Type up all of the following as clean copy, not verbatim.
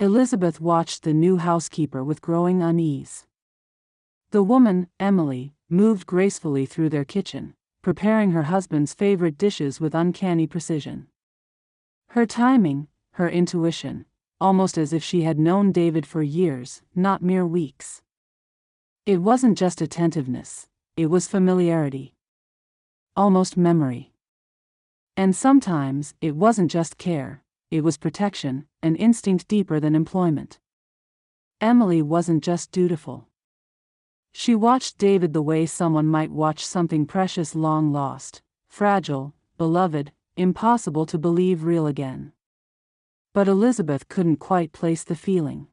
Elizabeth watched the new housekeeper with growing unease. The woman, Emily, moved gracefully through their kitchen, preparing her husband's favorite dishes with uncanny precision. Her timing, her intuition, almost as if she had known David for years, not mere weeks. It wasn't just attentiveness, it was familiarity. Almost memory. And sometimes, it wasn't just care, it was protection, an instinct deeper than employment. Emily wasn't just dutiful. She watched David the way someone might watch something precious long lost, fragile, beloved, impossible to believe real again. But Elizabeth couldn't quite place the feeling.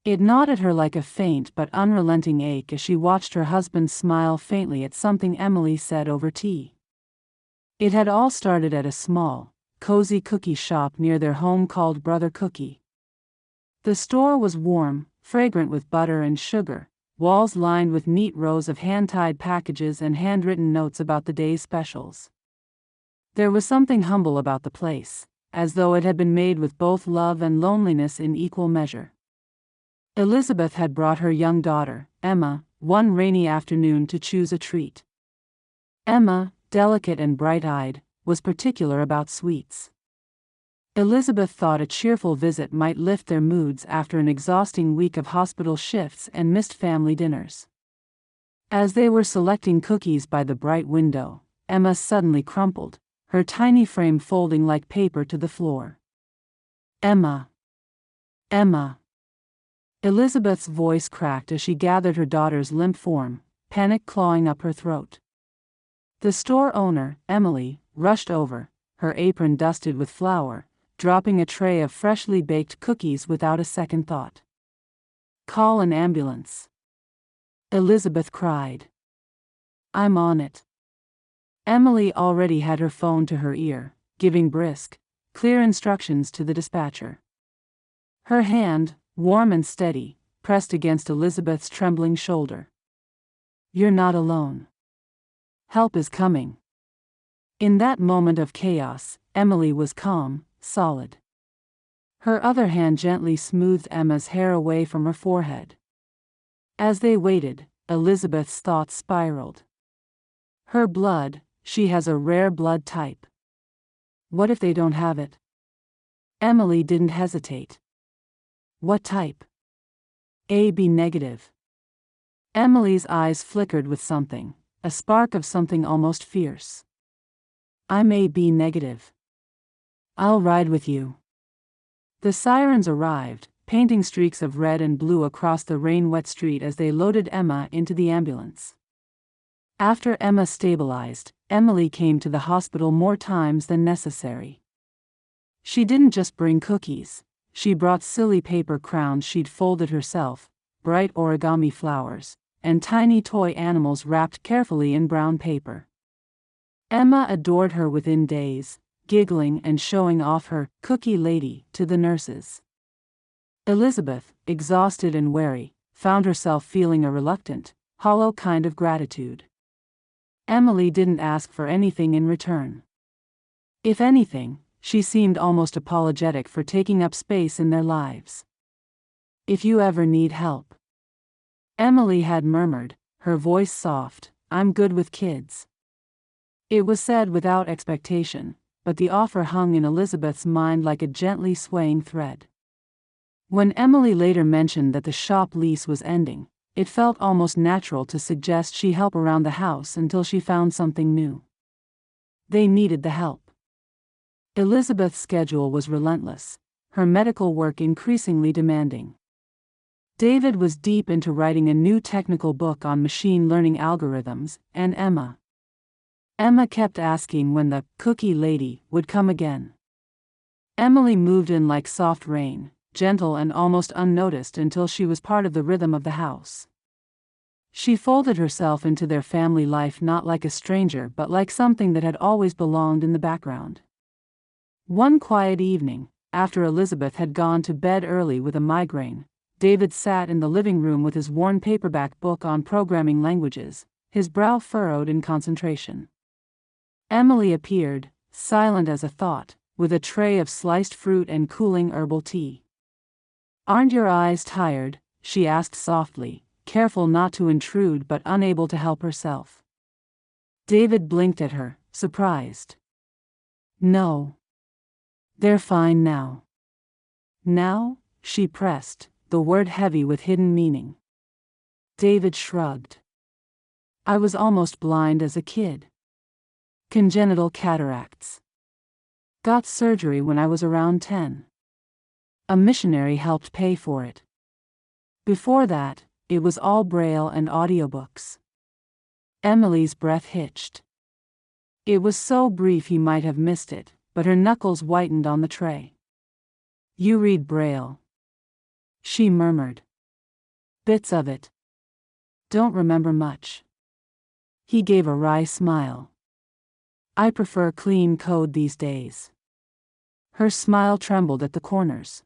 It gnawed at her like a faint but unrelenting ache as she watched her husband smile faintly at something Emily said over tea. It had all started at a small, cozy cookie shop near their home called Brother Cookie. The store was warm, fragrant with butter and sugar, walls lined with neat rows of hand-tied packages and handwritten notes about the day's specials. There was something humble about the place, as though it had been made with both love and loneliness in equal measure. Elizabeth had brought her young daughter, Emma, one rainy afternoon to choose a treat. Emma, delicate and bright-eyed, was particular about sweets. Elizabeth thought a cheerful visit might lift their moods after an exhausting week of hospital shifts and missed family dinners. As they were selecting cookies by the bright window, Emma suddenly crumpled, her tiny frame folding like paper to the floor. "Emma! Emma!" Elizabeth's voice cracked as she gathered her daughter's limp form, panic clawing up her throat. The store owner, Emily, rushed over, her apron dusted with flour, dropping a tray of freshly baked cookies without a second thought. "Call an ambulance," Elizabeth cried. "I'm on it." Emily already had her phone to her ear, giving brisk, clear instructions to the dispatcher. Her hand, warm and steady, pressed against Elizabeth's trembling shoulder. "You're not alone. Help is coming." In that moment of chaos, Emily was calm, solid. Her other hand gently smoothed Emma's hair away from her forehead. As they waited, Elizabeth's thoughts spiraled. Her blood, she has a rare blood type. What if they don't have it? Emily didn't hesitate. What type? AB negative. Emily's eyes flickered with something, a spark of something almost fierce. "I'm AB negative. I'll ride with you." The sirens arrived, painting streaks of red and blue across the rain-wet street as they loaded Emma into the ambulance. After Emma stabilized, Emily came to the hospital more times than necessary. She didn't just bring cookies, she brought silly paper crowns she'd folded herself, bright origami flowers, and tiny toy animals wrapped carefully in brown paper. Emma adored her within days, giggling and showing off her "cookie lady" to the nurses. Elizabeth, exhausted and weary, found herself feeling a reluctant, hollow kind of gratitude. Emily didn't ask for anything in return. If anything, she seemed almost apologetic for taking up space in their lives. "If you ever need help," Emily had murmured, her voice soft, "I'm good with kids." It was said without expectation, but the offer hung in Elizabeth's mind like a gently swaying thread. When Emily later mentioned that the shop lease was ending, it felt almost natural to suggest she help around the house until she found something new. They needed the help. Elizabeth's schedule was relentless, her medical work increasingly demanding. David was deep into writing a new technical book on machine learning algorithms, and Emma kept asking when the "cookie lady" would come again. Emily moved in like soft rain, gentle and almost unnoticed until she was part of the rhythm of the house. She folded herself into their family life not like a stranger but like something that had always belonged in the background. One quiet evening, after Elizabeth had gone to bed early with a migraine, David sat in the living room with his worn paperback book on programming languages, his brow furrowed in concentration. Emily appeared, silent as a thought, with a tray of sliced fruit and cooling herbal tea. "Aren't your eyes tired?" she asked softly, careful not to intrude but unable to help herself. David blinked at her, surprised. "No. They're fine now." "Now?" she pressed, the word heavy with hidden meaning. David shrugged. "I was almost blind as a kid. Congenital cataracts. Got surgery when I was around 10. A missionary helped pay for it. Before that, it was all Braille and audiobooks." Emily's breath hitched. It was so brief he might have missed it, but her knuckles whitened on the tray. "You read Braille?" she murmured. "Bits of it. Don't remember much." He gave a wry smile. "I prefer clean code these days." Her smile trembled at the corners.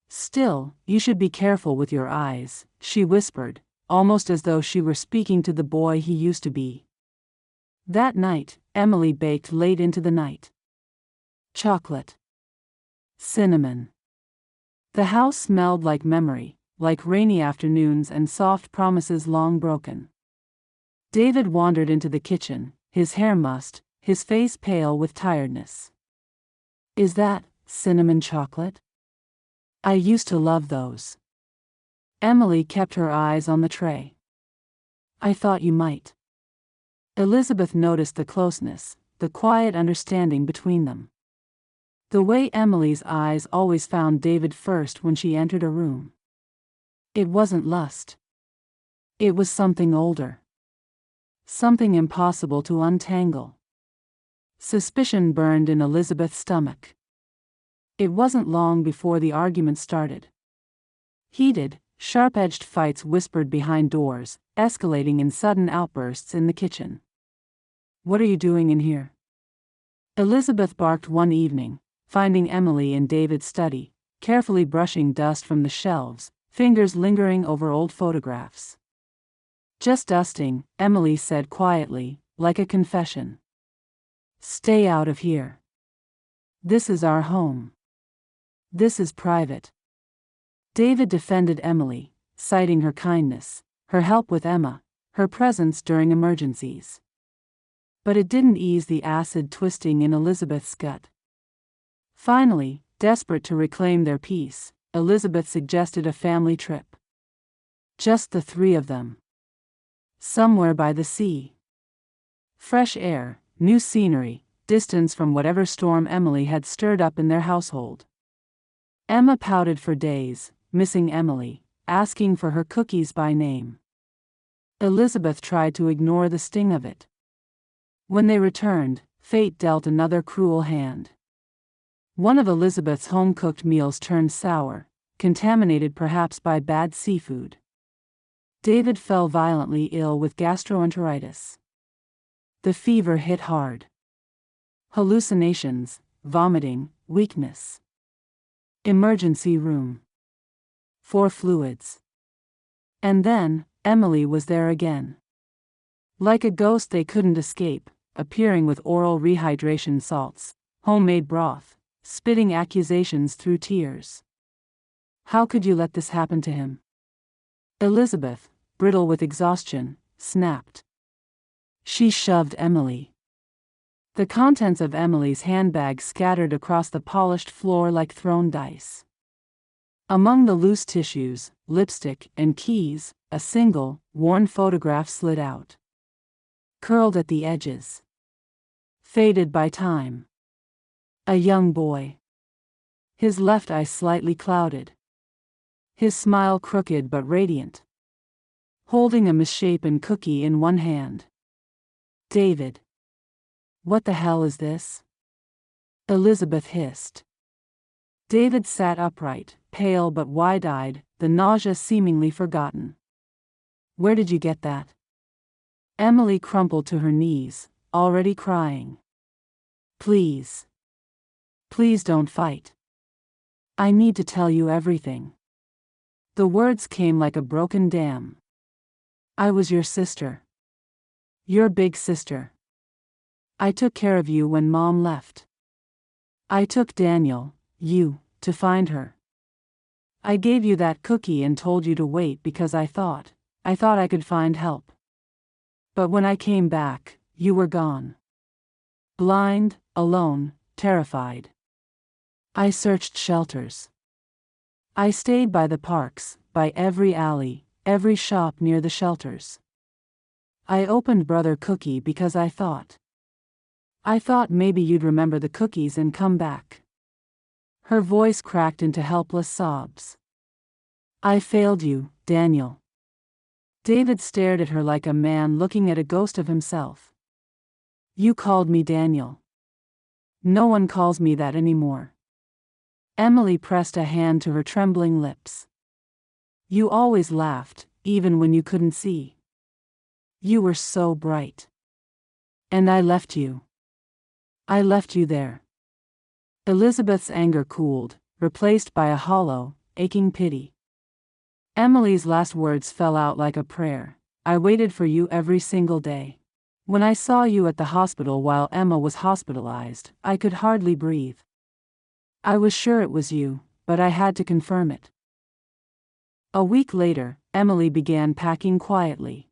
"Still, you should be careful with your eyes," she whispered, almost as though she were speaking to the boy he used to be. That night, Emily baked late into the night. Chocolate. Cinnamon. The house smelled like memory, like rainy afternoons and soft promises long broken. David wandered into the kitchen, his hair mussed, his face pale with tiredness. "Is that cinnamon chocolate? I used to love those." Emily kept her eyes on the tray. "I thought you might." Elizabeth noticed the closeness, the quiet understanding between them. The way Emily's eyes always found David first when she entered a room. It wasn't lust. It was something older. Something impossible to untangle. Suspicion burned in Elizabeth's stomach. It wasn't long before the argument started. Heated, sharp-edged fights whispered behind doors, escalating in sudden outbursts in the kitchen. "What are you doing in here?" Elizabeth barked one evening, finding Emily in David's study, carefully brushing dust from the shelves, fingers lingering over old photographs. "Just dusting," Emily said quietly, like a confession. "Stay out of here. This is our home. This is private." David defended Emily, citing her kindness, her help with Emma, her presence during emergencies. But it didn't ease the acid twisting in Elizabeth's gut. Finally, desperate to reclaim their peace, Elizabeth suggested a family trip. Just the three of them. Somewhere by the sea. Fresh air, new scenery, distance from whatever storm Emily had stirred up in their household. Emma pouted for days, missing Emily, asking for her cookies by name. Elizabeth tried to ignore the sting of it. When they returned, fate dealt another cruel hand. One of Elizabeth's home-cooked meals turned sour, contaminated perhaps by bad seafood. David fell violently ill with gastroenteritis. The fever hit hard. Hallucinations, vomiting, weakness. Emergency room. 4 fluids. And then, Emily was there again. Like a ghost they couldn't escape, appearing with oral rehydration salts, homemade broth, spitting accusations through tears. How could you let this happen to him? Elizabeth, brittle with exhaustion, snapped. She shoved Emily. The contents of Emily's handbag scattered across the polished floor like thrown dice. Among the loose tissues, lipstick, and keys, a single, worn photograph slid out. Curled at the edges. Faded by time. A young boy. His left eye slightly clouded. His smile crooked but radiant. Holding a misshapen cookie in one hand. David. What the hell is this? Elizabeth hissed. David sat upright, pale but wide-eyed, the nausea seemingly forgotten. Where did you get that? Emily crumpled to her knees, already crying. Please. Please don't fight. I need to tell you everything. The words came like a broken dam. I was your sister. Your big sister. I took care of you when Mom left. I took Daniel, you, to find her. I gave you that cookie and told you to wait because I thought I could find help. But when I came back, you were gone. Blind, alone, terrified. I searched shelters. I stayed by the parks, by every alley, every shop near the shelters. I opened Brother Cookie because I thought maybe you'd remember the cookies and come back. Her voice cracked into helpless sobs. I failed you, Daniel. David stared at her like a man looking at a ghost of himself. You called me Daniel. No one calls me that anymore. Emily pressed a hand to her trembling lips. You always laughed, even when you couldn't see. You were so bright. And I left you. I left you there. Elizabeth's anger cooled, replaced by a hollow, aching pity. Emily's last words fell out like a prayer. I waited for you every single day. When I saw you at the hospital while Emma was hospitalized, I could hardly breathe. I was sure it was you, but I had to confirm it. A week later, Emily began packing quietly.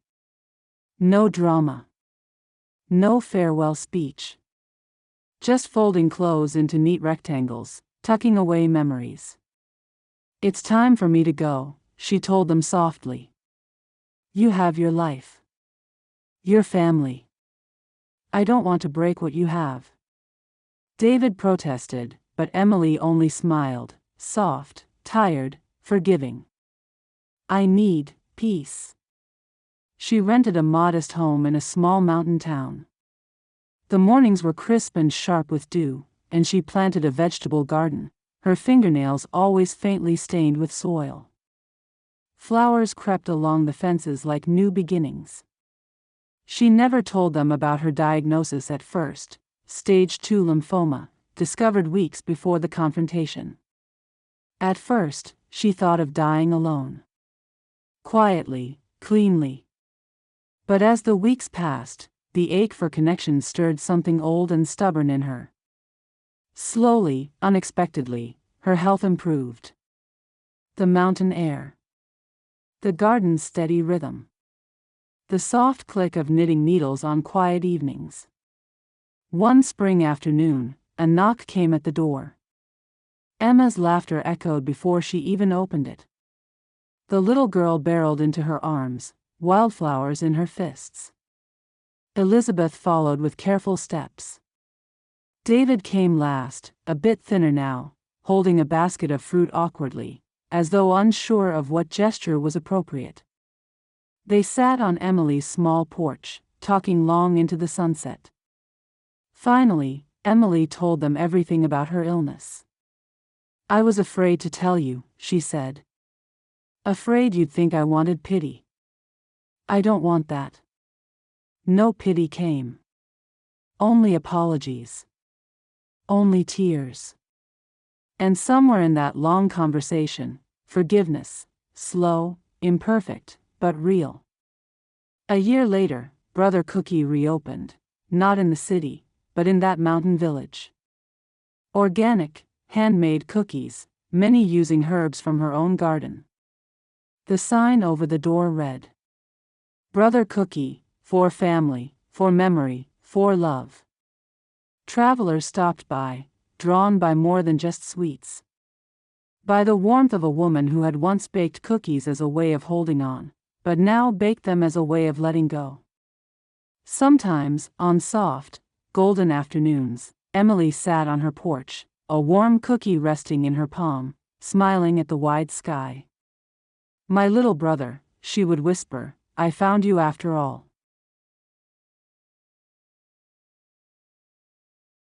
No drama. No farewell speech. Just folding clothes into neat rectangles, tucking away memories. It's time for me to go, she told them softly. You have your life. Your family. I don't want to break what you have. David protested, but Emily only smiled, soft, tired, forgiving. I need peace. She rented a modest home in a small mountain town. The mornings were crisp and sharp with dew, and she planted a vegetable garden, her fingernails always faintly stained with soil. Flowers crept along the fences like new beginnings. She never told them about her diagnosis at first, stage 2 lymphoma, discovered weeks before the confrontation. At first, she thought of dying alone. Quietly, cleanly. But as the weeks passed, the ache for connection stirred something old and stubborn in her. Slowly, unexpectedly, her health improved. The mountain air. The garden's steady rhythm. The soft click of knitting needles on quiet evenings. One spring afternoon, a knock came at the door. Emma's laughter echoed before she even opened it. The little girl barreled into her arms, wildflowers in her fists. Elizabeth followed with careful steps. David came last, a bit thinner now, holding a basket of fruit awkwardly, as though unsure of what gesture was appropriate. They sat on Emily's small porch, talking long into the sunset. Finally, Emily told them everything about her illness. I was afraid to tell you, she said. Afraid you'd think I wanted pity. I don't want that. No pity came. Only apologies. Only tears. And somewhere in that long conversation, forgiveness, slow, imperfect, but real. A year later, Brother Cookie reopened, not in the city, but in that mountain village. Organic, handmade cookies, many using herbs from her own garden. The sign over the door read, Brother Cookie, for family, for memory, for love. Travelers stopped by, drawn by more than just sweets. By the warmth of a woman who had once baked cookies as a way of holding on, but now baked them as a way of letting go. Sometimes, on soft, golden afternoons, Emily sat on her porch, a warm cookie resting in her palm, smiling at the wide sky. My little brother, she would whisper, I found you after all.